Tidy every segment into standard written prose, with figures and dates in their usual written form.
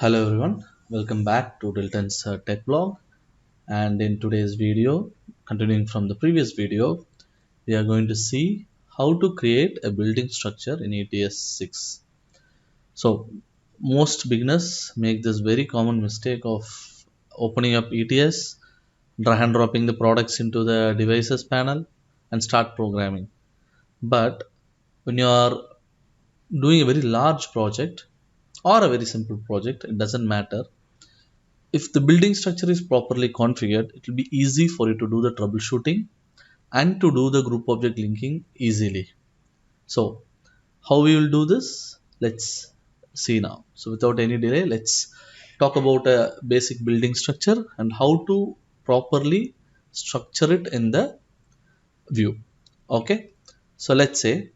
Hello everyone, welcome back to Dilton's Tech Blog. And in today's video, continuing from the previous video, we are going to see how to create a building structure in ETS6. So, most beginners make this very common mistake of opening up ETS, drag and dropping the products into the devices panel, and start programming. But when you are doing a very large project or a very simple project, it doesn't matter. If the building structure is properly configured, it will be easy for you to do the troubleshooting and to do the group object linking easily. So, how we will do this? Let's see now. So, without any delay, let's talk about a basic building structure and how to properly structure it in the view. Okay, so let's say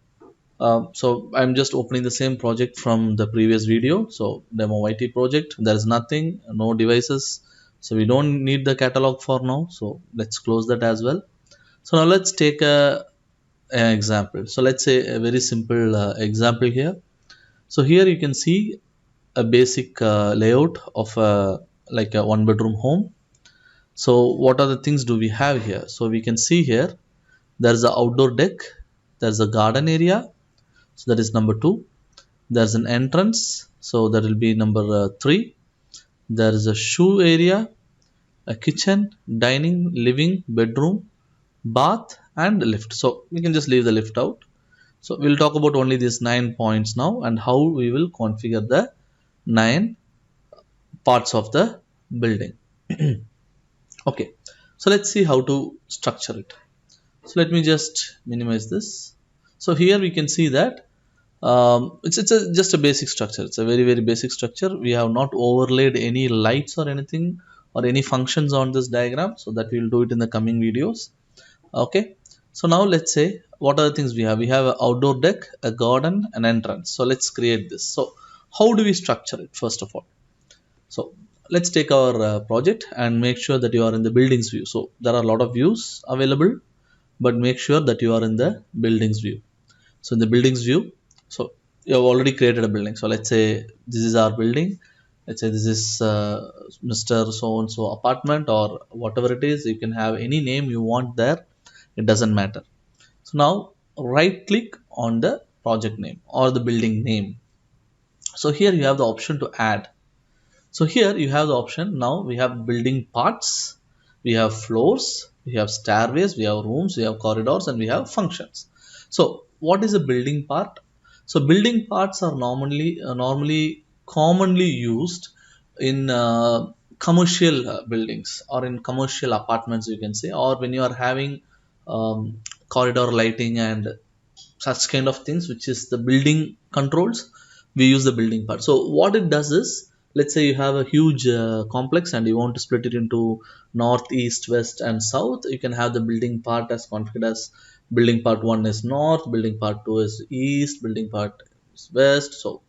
so I'm just opening the same project from the previous video. So demo YT project, there is nothing, no devices. So we don't need the catalog for now. So let's close that as well. So now let's take an example. So let's say a very simple example here. So here you can see a basic layout of like a one bedroom home. So what are the things do we have here? So we can see here there's an outdoor deck, there's a garden area, so that is number 2. There's an entrance, so that will be number 3. There is a shoe area, a kitchen, dining, living, bedroom, bath, and lift. So we can just leave the lift out. So we'll talk about only these 9 points now and how we will configure the 9 parts of the building. Okay, so let's see how to structure it. So let me just minimize this. So here we can see that just a basic structure. It's a very basic structure. We have not overlaid any lights or anything or any functions on this diagram, so that we'll do it in the coming videos. Okay, so now let's say what are the things we have. We have an outdoor deck, a garden, an entrance. So let's create this. So how do we structure it first of all? So let's take our project and make sure that you are in the buildings view. So there are a lot of views available, but make sure that you are in the buildings view. So in the buildings view, so you have already created a building. So let's say this is our building. Let's say this is Mr. So and so apartment or whatever it is. You can have any name you want there. It doesn't matter. So now right click on the project name or the building name. So here you have the option to add. So here you have the option. Now we have building parts, we have floors, we have stairways, we have rooms, we have corridors, and we have functions. So what is a building part? So building parts are normally commonly used in commercial buildings or in commercial apartments, you can say, or when you are having corridor lighting and such kind of things, which is the building controls. We use the building part. So what it does is, let's say you have a huge complex and you want to split it into north, east, west, and south. You can have the building part as configured as building part 1 is north, building part 2 is east, building part is west, so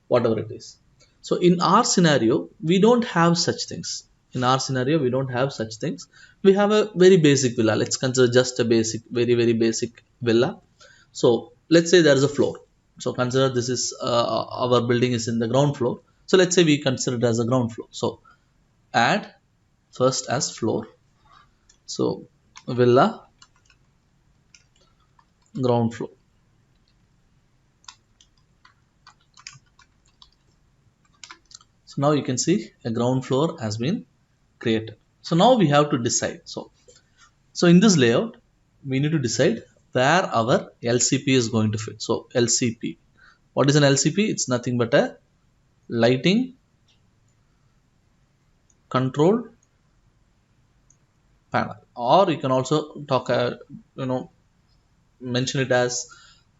whatever it is. So in our scenario, we don't have such things. In our scenario, we don't have such things. We have a very basic villa. Let's consider just a basic, very basic villa. So let's say there is a floor. So consider this is our building is in the ground floor. So let's say we consider it as a ground floor. So add first as floor. So villa ground floor. So now you can see a ground floor has been created. So now we have to decide. So in this layout, we need to decide where our LCP is going to fit. So LCP. What is an LCP? It's nothing but a lighting control panel, or you can also talk mention it as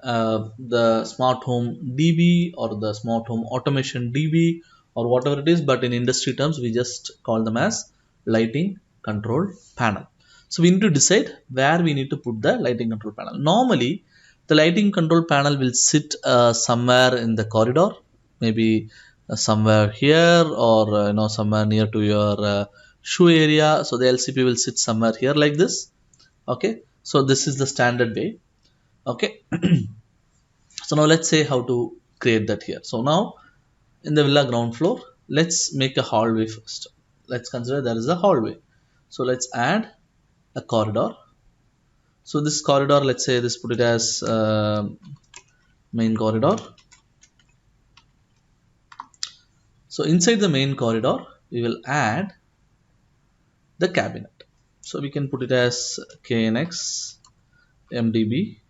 the smart home DB or the smart home automation DB or whatever it is, but in industry terms we just call them as lighting control panel. So we need to decide where we need to put the lighting control panel. Normally the lighting control panel will sit somewhere in the corridor, maybe somewhere here, or somewhere near to your shoe area. So the LCP will sit somewhere here like this. Okay, so this is the standard way. Okay, so now let's say how to create that here. So now in the villa ground floor, let's make a hallway first. Let's consider there is a hallway. So let's add a corridor. So this corridor, let's say this put it as main corridor. So inside the main corridor, we will add the cabinet. So we can put it as KNX MDB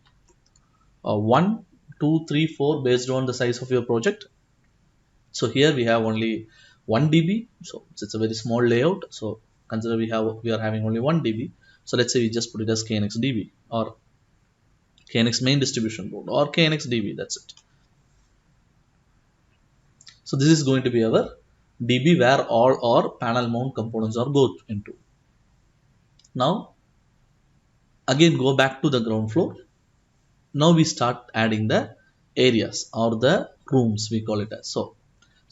or 1, 2, 3, 4 based on the size of your project. So here we have only 1 dB, so it's a very small layout. So consider we are having only 1 dB. So let's say we just put it as KNX dB or KNX main distribution board or KNX dB. That's it. So this is going to be our dB where all our panel mount components are go into. Now again go back to the ground floor. Now we start adding the areas or the rooms, we call it as. So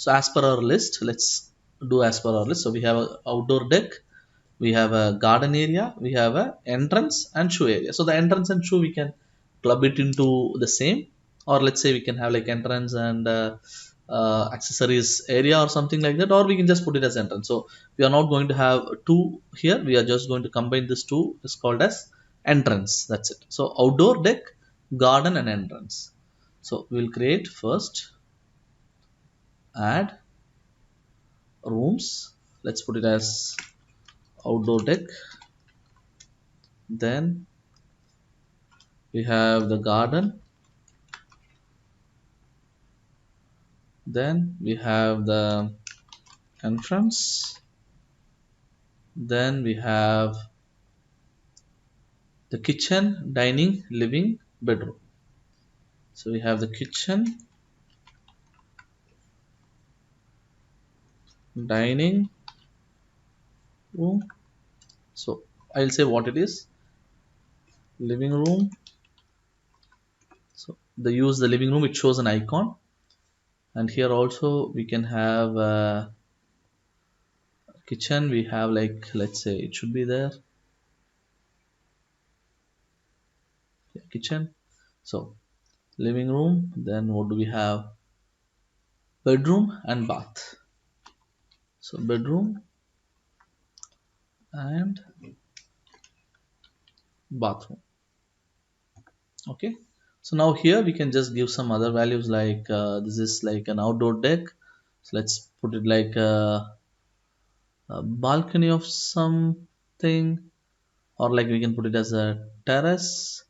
as per our list, let's do as per our list. So we have a outdoor deck, we have a garden area, we have a entrance and shoe area. So the entrance and shoe we can club it into the same, or let's say we can have like entrance and accessories area or something like that, or we can just put it as entrance. So we are not going to have two here, we are just going to combine this two. It's called as entrance. That's it. So outdoor deck, garden and entrance. So we'll create first add rooms. Let's put it as outdoor deck. Then we have the garden. Then we have the entrance. Then we have the kitchen, dining, living, bedroom. So we have the kitchen, dining room. So I'll say what it is. Living room. So they use the living room, it shows an icon. And here also we can have kitchen. We have like, let's say it should be there. Yeah, kitchen. So living room. Then what do we have? Bedroom and bath. So bedroom and bathroom. Okay. So now here we can just give some other values like this is like an outdoor deck. So let's put it like a balcony of something, or like we can put it as a terrace.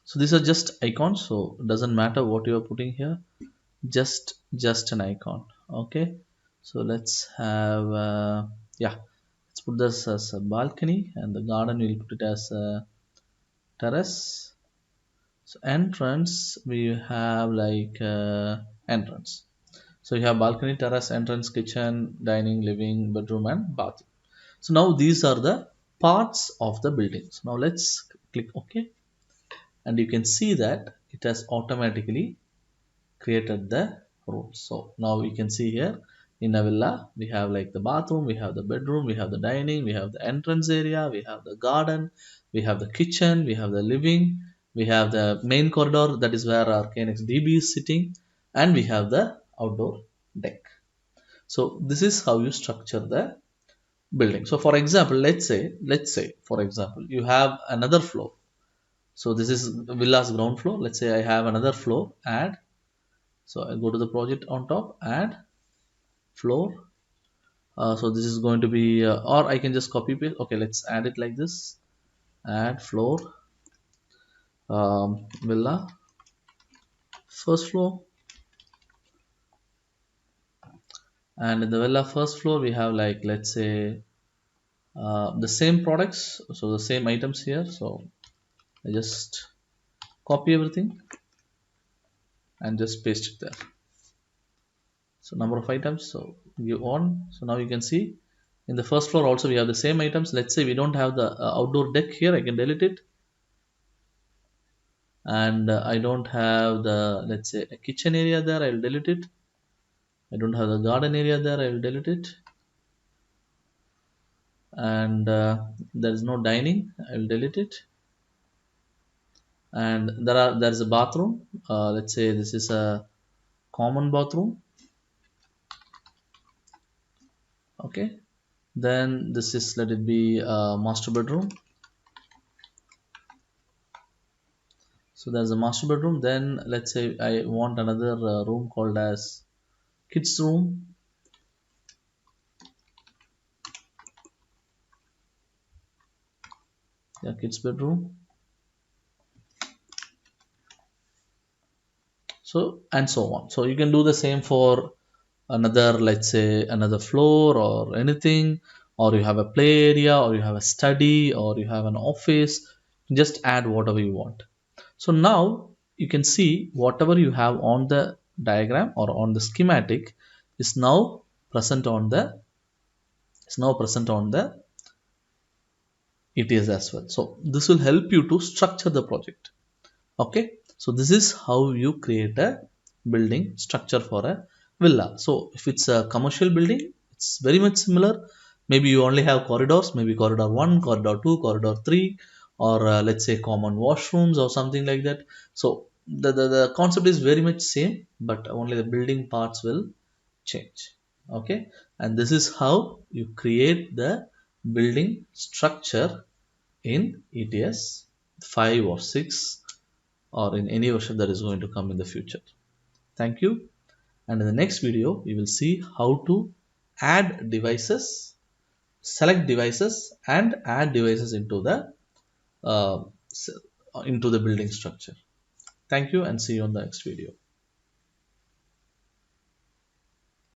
So these are just icons, so it doesn't matter what you are putting here, just an icon. Okay, so let's have yeah, let's put this as a balcony, and the garden we'll put it as a terrace. So entrance we have like entrance. So you have balcony, terrace, entrance, kitchen, dining, living, bedroom and bathroom. So now these are the parts of the building. So now let's click OK, and you can see that it has automatically created the rooms. So now we can see here in a villa we have like the bathroom, we have the bedroom, we have the dining, we have the entrance area, we have the garden, we have the kitchen, we have the living, we have the main corridor, that is where our KNX DB is sitting, and we have the outdoor deck. So this is how you structure the building. So for example, let's say for example you have another floor. So this is villa's ground floor. Let's say I have another floor, add. So I go to the project on top, add floor. So this is going to be or I can just copy paste. Okay, let's add it like this. Add floor, villa first floor, and in the villa first floor we have like, let's say the same products, so the same items here. So I just copy everything and just paste it there. So number of items, so give on. So now you can see in the first floor also we have the same items. Let's say we don't have the outdoor deck here, I can delete it. And I don't have the, let's say, a kitchen area there, I will delete it. I don't have the garden area there, I will delete it. And there is no dining, I will delete it. And there is a bathroom. Let's say this is a common bathroom. Okay, then this is, let it be a master bedroom. So there's a master bedroom. Then let's say I want another room called as kids room. Yeah, kids bedroom. So and so on. So you can do the same for another, let's say another floor or anything, or you have a play area, or you have a study, or you have an office. Just add whatever you want. So now you can see whatever you have on the diagram or on the schematic is now present on the ETS as well. So this will help you to structure the project. Okay, so this is how you create a building structure for a villa. So if it's a commercial building, it's very much similar. Maybe you only have corridors, maybe corridor 1, corridor 2, corridor 3, or let's say common washrooms or something like that. So the concept is very much same, but only the building parts will change. Okay, and this is how you create the building structure in ETS 5 or 6, or in any version that is going to come in the future. Thank you. And in the next video, we will see how to add devices, select devices, and add devices uh, into the building structure. Thank you, and see you on the next video.